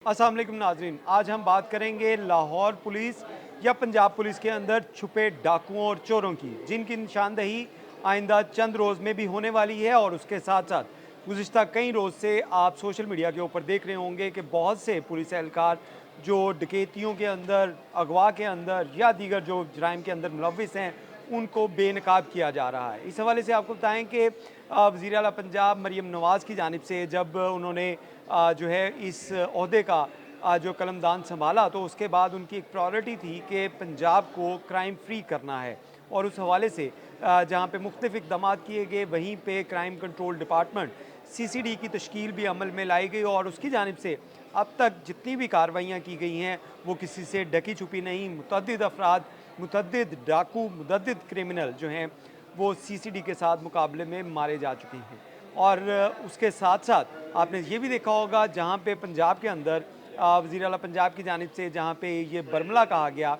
अस्सलाम वालेकुम नाजरीन, आज हम बात करेंगे लाहौर पुलिस या पंजाब पुलिस के अंदर छुपे डाकुओं और चोरों की, जिनकी निशानदही आइंदा चंद रोज़ में भी होने वाली है। और उसके साथ साथ गुज़िश्ता कई रोज़ से आप सोशल मीडिया के ऊपर देख रहे होंगे कि बहुत से पुलिस एहलकार जो डकैतियों के अंदर, अगवा के अंदर या दीगर जो जराइम के अंदर मुलविस हैं, उनको बेनकाब किया जा रहा है। इस हवाले से आपको बताएं कि वज़ीर आला पंजाब मरीम नवाज़ की जानिब से जब उन्होंने जो है इस ओहदे का जो कलमदान संभाला, तो उसके बाद उनकी एक प्रायोरिटी थी कि पंजाब को क्राइम फ्री करना है। और उस हवाले से जहाँ पे मुख्तलिफ इकदाम किए गए, वहीं पे क्राइम कंट्रोल डिपार्टमेंट CCD की तश्कील भी अमल में लाई गई। और उसकी जानिब से अब तक जितनी भी कार्रवाइयाँ की गई हैं वो किसी से ढकी छुपी नहीं। मुतअद्दिद अफराद, मुतअद्दिद डाकू, मुतअद्दिद क्रिमिनल जो हैं वो CCD के साथ मुकाबले में मारे जा चुके हैं। और उसके साथ साथ आपने ये भी देखा होगा, जहाँ पे पंजाब के अंदर वज़ीर आला पंजाब की जानिब से जहाँ पे ये बरमला कहा गया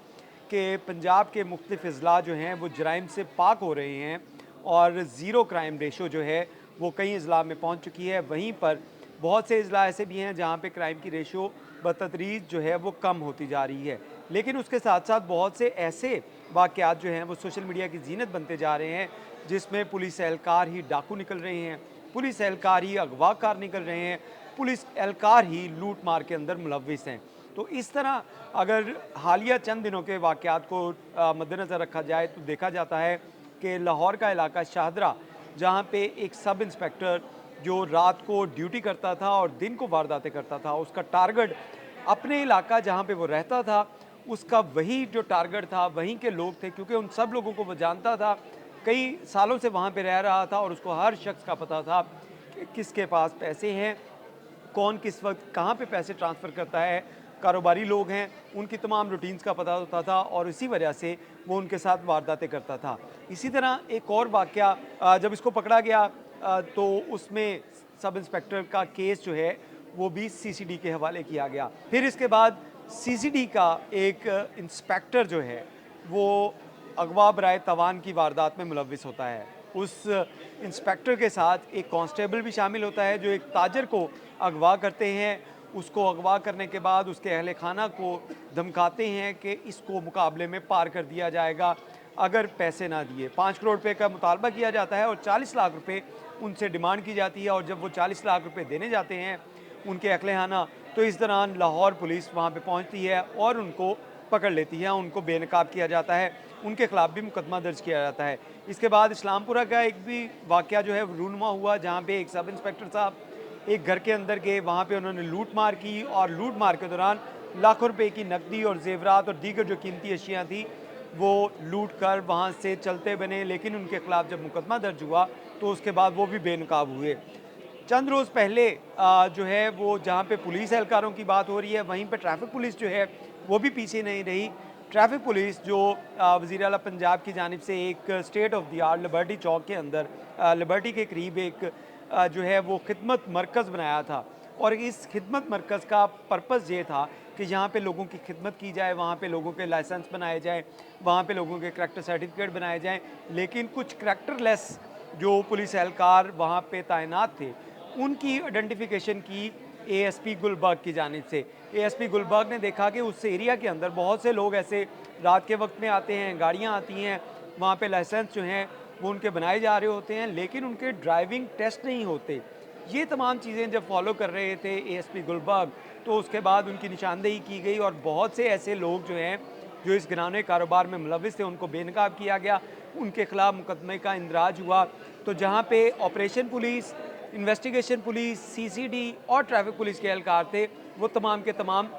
कि पंजाब के मुख्तलिफ अज़ला जो हैं वो जराइम से पाक हो रहे हैं और ज़ीरो क्राइम रेशो जो है वो कई अज़ला में पहुँच चुकी है। वहीं पर बहुत से अज़ला ऐसे भी हैं जहाँ पे क्राइम की रेशो बतदरीज जो है वो कम होती जा रही है। लेकिन उसके साथ साथ बहुत से ऐसे वाक़यात जो हैं वो सोशल मीडिया की ज़ीनत बनते जा रहे हैं, जिसमें पुलिस एहलकार ही डाकू निकल रहे हैं, पुलिस एहलकार ही अगवाकार निकल रहे हैं, पुलिस एहलकार ही लूट मार के अंदर मुलविस हैं। तो इस तरह अगर हालिया चंद दिनों के वाक़यात को मद्देनज़र रखा जाए तो देखा जाता है कि लाहौर का इलाका शाहदरा, जहाँ पे एक सब इंस्पेक्टर जो रात को ड्यूटी करता था और दिन को वारदातें करता था, उसका टारगेट अपने इलाका जहाँ पे वो रहता था, उसका वही जो टारगेट था, वहीं के लोग थे, क्योंकि उन सब लोगों को वो जानता था, कई सालों से वहाँ पे रह रहा था और उसको हर शख्स का पता था कि किसके पास पैसे हैं, कौन किस वक्त कहाँ पे पैसे ट्रांसफ़र करता है, कारोबारी लोग हैं, उनकी तमाम रूटीन्स का पता होता था और इसी वजह से वो उनके साथ वारदातें करता था। इसी तरह एक और वाक़या, जब इसको पकड़ा गया तो उसमें सब इंस्पेक्टर का केस जो है वो भी CCD के हवाले किया गया। फिर इसके बाद CCD का एक इंस्पेक्टर जो है वो अगवा बराए तवान की वारदात में मुलविस होता है। उस इंस्पेक्टर के साथ एक कांस्टेबल भी शामिल होता है जो एक ताजर को अगवा करते हैं। उसको अगवा करने के बाद उसके अहले खाना को धमकाते हैं कि इसको मुकाबले में पार कर दिया जाएगा अगर पैसे ना दिए। 5 करोड़ रुपए का मुतालबा किया जाता है और 40 लाख रुपए उनसे डिमांड की जाती है। और जब वो 40 लाख रुपए देने जाते हैं उनके अहले खाना, तो इस दौरान लाहौर पुलिस वहाँ पे पहुँचती है और उनको पकड़ लेती है, उनको बेनकाब किया जाता है, उनके खिलाफ भी मुकदमा दर्ज किया जाता है। इसके बाद इस्लामपुरा का एक भी वाक़या जो है रूनुमा हुआ, जहाँ पे एक सब इंस्पेक्टर साहब एक घर के अंदर गए, वहाँ पे उन्होंने लूट मार की और लूट मार के दौरान लाखों रुपए की नकदी और जेवरात और दीगर जो कीमती अशियाँ थी वो लूट कर वहाँ से चलते बने। लेकिन उनके खिलाफ जब मुकदमा दर्ज हुआ तो उसके बाद वो भी बेनकाब हुए। चंद रोज़ पहले जो है वो जहाँ पे पुलिस एहलकारों की बात हो रही है, वहीं पे ट्रैफिक पुलिस जो है वो भी पीछे नहीं रही। ट्रैफिक पुलिस जो वज़ीर आला पंजाब की जानिब से एक state of the art liberty चौक के अंदर, लिबर्टी के करीब एक जो है वो खिदमत मरकज़ बनाया था। और इस खिदमत मरकज़ का पर्पज़ ये था कि यहाँ पे लोगों की खिदमत की जाए, वहाँ पे लोगों के लाइसेंस बनाए जाएँ, वहाँ पे लोगों के करैक्टर सर्टिफिकेट बनाए जाएँ। लेकिन कुछ करैक्टरलेस जो पुलिस एहलकार वहाँ पे तैनात थे, उनकी आइडेंटिफिकेशन की ASP गुलबर्ग की जानिब से। ASP गुलबर्ग ने देखा कि उस एरिया के अंदर बहुत से लोग ऐसे रात के वक्त में आते हैं, गाड़ियाँ आती हैं, वहाँ पे लाइसेंस जो हैं वो उनके बनाए जा रहे होते हैं, लेकिन उनके ड्राइविंग टेस्ट नहीं होते। ये तमाम चीज़ें जब फॉलो कर रहे थे ASP गुलबर्ग, तो उसके बाद उनकी निशानदेही की गई और बहुत से ऐसे लोग जो हैं जो इस घिनौने कारोबार में मुलविस थे, उनको बेनकाब किया गया, उनके खिलाफ मुकदमे का इंदराज हुआ। तो जहाँ पे operation police, investigation police, CCD और ट्रैफिक पुलिस के एहलकार थे, वो तमाम के तमाम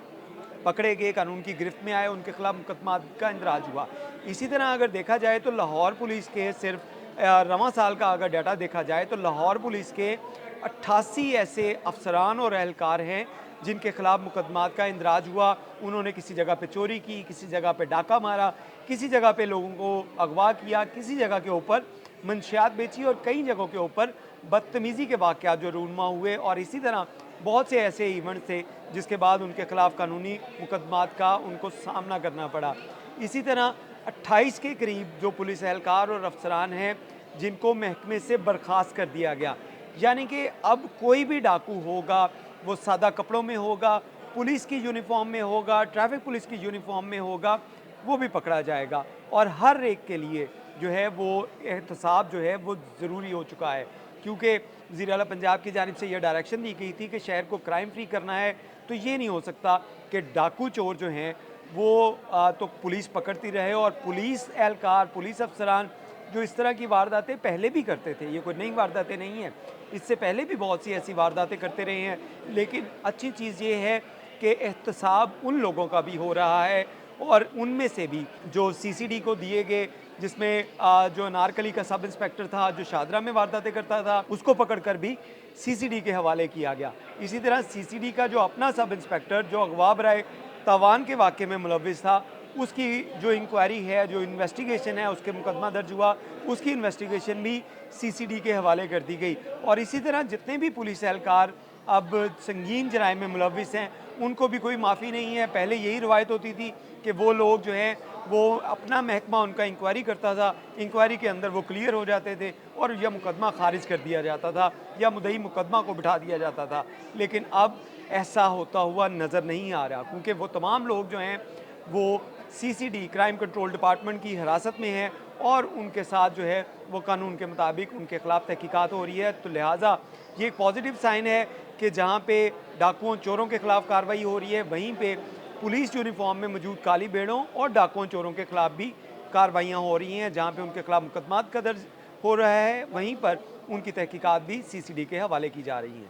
पकड़े गए, कानून की गिरफ्त में आए, उनके खिलाफ मुकदमा का इंदराज हुआ। इसी तरह अगर देखा जाए तो लाहौर पुलिस के सिर्फ रवां साल का अगर डाटा देखा जाए तो लाहौर पुलिस के 88 ऐसे अफसरान और एहलकार हैं जिनके खिलाफ मुकदमात का इंदराज हुआ। उन्होंने किसी जगह पे चोरी की, किसी जगह पे डाका मारा, किसी जगह पे लोगों को अगवा किया, किसी जगह के ऊपर मंशियात बेची और कई जगहों के ऊपर बदतमीज़ी के वाक़यात जो रूनमा हुए। और इसी तरह बहुत से ऐसे इवेंट थे जिसके बाद उनके खिलाफ कानूनी मुकदमात का उनको सामना करना पड़ा। इसी तरह 28 के करीब जो पुलिस एहलकार और अफसरान हैं जिनको महकमे से बर्खास्त कर दिया गया। यानी कि अब कोई भी डाकू होगा वो सादा कपड़ों में होगा, पुलिस की यूनिफॉर्म में होगा, ट्रैफिक पुलिस की यूनिफॉर्म में होगा, वो भी पकड़ा जाएगा। और हर एक के लिए जो है वो एहतसाब जो है वो ज़रूरी हो चुका है, क्योंकि वज़ीर आला पंजाब की जानिब से ये डायरेक्शन दी गई थी कि शहर को क्राइम फ्री करना है। तो ये नहीं हो सकता कि डाकू चोर जो हैं वो तो पुलिस पकड़ती रहे और पुलिस एहलकार, पुलिस अफसरान जो इस तरह की वारदातें पहले भी करते थे, ये कोई नई वारदातें नहीं हैं, इससे पहले भी बहुत सी ऐसी वारदातें करते रहे हैं। लेकिन अच्छी चीज़ ये है कि एहतसाब उन लोगों का भी हो रहा है और उनमें से भी जो सीसीडी को दिए गए, जिसमें जो अनारकली का सब इंस्पेक्टर था जो शादरा में वारदातें करता था, उसको पकड़कर भी सीसीडी के हवाले किया गया। इसी तरह सीसीडी का जो अपना सब इंस्पेक्टर जो अगवा बराए तावान के वाक़े में मुलविस था, उसकी जो इंक्वायरी है, जो इन्वेस्टिगेशन है, उसके मुकदमा दर्ज हुआ, उसकी इन्वेस्टिगेशन भी सीसीडी के हवाले कर दी गई। और इसी तरह जितने भी पुलिस एहलकार अब संगीन जराइम में मुलविस हैं, उनको भी कोई माफ़ी नहीं है। पहले यही रवायत होती थी कि वो लोग जो हैं वो अपना महकमा उनका इंक्वायरी करता था, इंक्वायरी के अंदर वो क्लियर हो जाते थे और यह मुकदमा खारिज कर दिया जाता था या मुद्दई मुकदमा को बिठा दिया जाता था। लेकिन अब ऐसा होता हुआ नज़र नहीं आ रहा, क्योंकि वो तमाम लोग जो हैं वो सीसीडी क्राइम कंट्रोल डिपार्टमेंट की हिरासत में हैं और उनके साथ जो है वो कानून के मुताबिक उनके खिलाफ तहकीकात हो रही है। तो लिहाजा ये एक पॉजिटिव साइन है कि जहाँ पे डाकुओं चोरों के खिलाफ कार्रवाई हो रही है, वहीं पे पुलिस यूनिफॉर्म में मौजूद काली भेड़ों और डाकुओं चोरों के खिलाफ भी कार्रवाइयाँ हो रही हैं। जहाँ पे उनके खिलाफ मुकदमात का दर्ज हो रहा है, वहीं पर उनकी तहकीकात भी सीसीडी के हवाले की जा रही हैं।